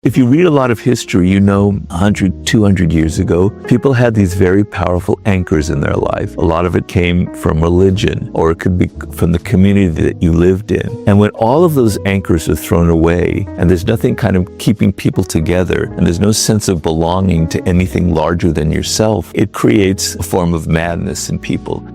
If you read a lot of history, 100, 200 years ago, people had these very powerful anchors in their life. A lot of it came from religion, or it could be from the community that you lived in. And when all of those anchors are thrown away, and there's nothing kind of keeping people together, and there's no sense of belonging to anything larger than yourself, it creates a form of madness in people.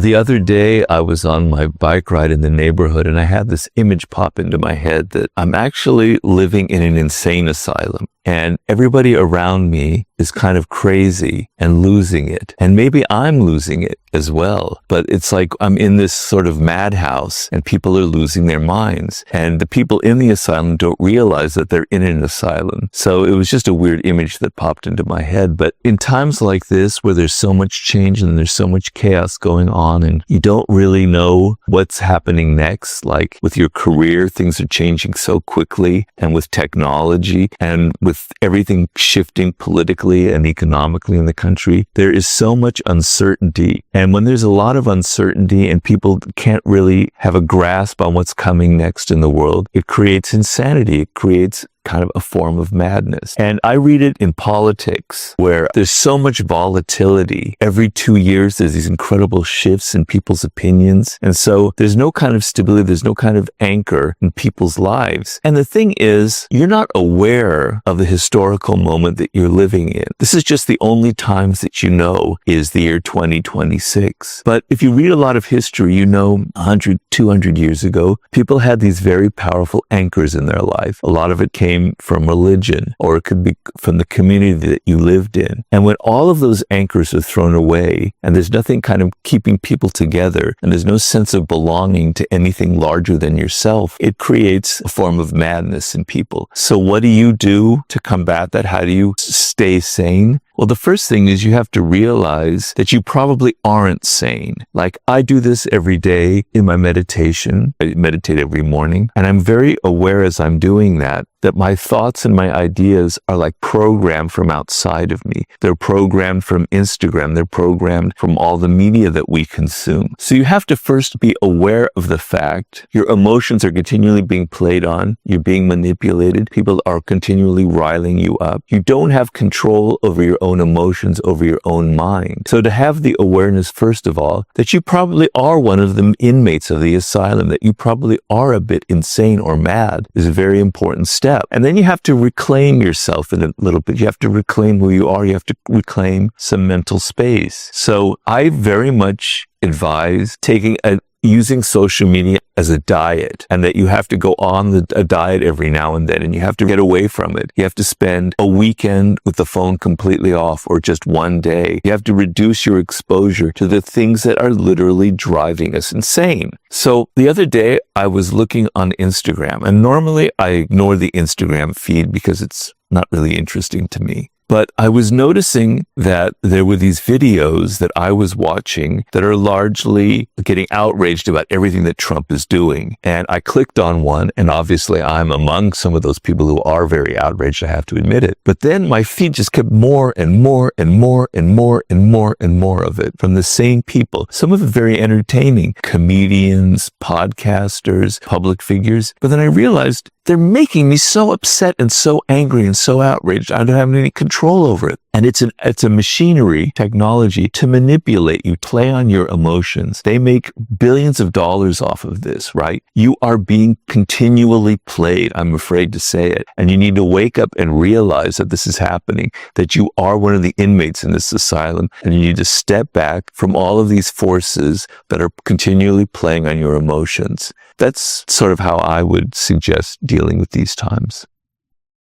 The other day I was on my bike ride in the neighborhood and I had this image pop into my head that I'm actually living in an insane asylum. And everybody around me is kind of crazy and losing it. And maybe I'm losing it as well. But it's like I'm in this sort of madhouse and people are losing their minds. And the people in the asylum don't realize that they're in an asylum. So it was just a weird image that popped into my head. But in times like this, where there's so much change and there's so much chaos going on and you don't really know what's happening next, like with your career, things are changing so quickly, and with technology and with everything shifting politically and economically in the country, there is so much uncertainty. And when there's a lot of uncertainty and people can't really have a grasp on what's coming next in the world, it creates insanity. It creates kind of a form of madness. And I read it in politics, where there's so much volatility. Every 2 years, there's these incredible shifts in people's opinions. And so there's no kind of stability, there's no kind of anchor in people's lives. And the thing is, you're not aware of the historical moment that you're living in. This is just the only times that you know is the year 2026. But if you read a lot of history, 100, 200 years ago, people had these very powerful anchors in their life. A lot of it came from religion, or it could be from the community that you lived in. And when all of those anchors are thrown away, and there's nothing kind of keeping people together, and there's no sense of belonging to anything larger than yourself, it creates a form of madness in people. So what do you do to combat that? How do you stay sane? Well, the first thing is you have to realize that you probably aren't sane. Like, I do this every day in my meditation. I meditate every morning, and I'm very aware as I'm doing that my thoughts and my ideas are like programmed from outside of me. They're programmed from Instagram. They're programmed from all the media that we consume. So you have to first be aware of the fact your emotions are continually being played on. You're being manipulated. People are continually riling you up. You don't have control over your own emotions, over your own mind. So to have the awareness, first of all, that you probably are one of the inmates of the asylum, that you probably are a bit insane or mad, is a very important step. And then you have to reclaim yourself in a little bit. You have to reclaim who you are. You have to reclaim some mental space. So I very much advise using social media as a diet, and that you have to go on a diet every now and then, and you have to get away from it. You have to spend a weekend with the phone completely off, or just one day. You have to reduce your exposure to the things that are literally driving us insane. So the other day I was looking on Instagram, and normally I ignore the Instagram feed because it's not really interesting to me. But I was noticing that there were these videos that I was watching that are largely getting outraged about everything that Trump is doing. And I clicked on one, and obviously I'm among some of those people who are very outraged, I have to admit it. But then my feed just kept more and more and more and more and more and more of it from the same people. Some of it very entertaining, comedians, podcasters, public figures. But then I realized they're making me so upset and so angry and so outraged. I don't have any control over it. And it's a machinery, technology to manipulate you, play on your emotions. They make billions of dollars off of this, right? You are being continually played. I'm afraid to say it. And you need to wake up and realize that this is happening, that you are one of the inmates in this asylum, and you need to step back from all of these forces that are continually playing on your emotions. That's sort of how I would suggest dealing with these times.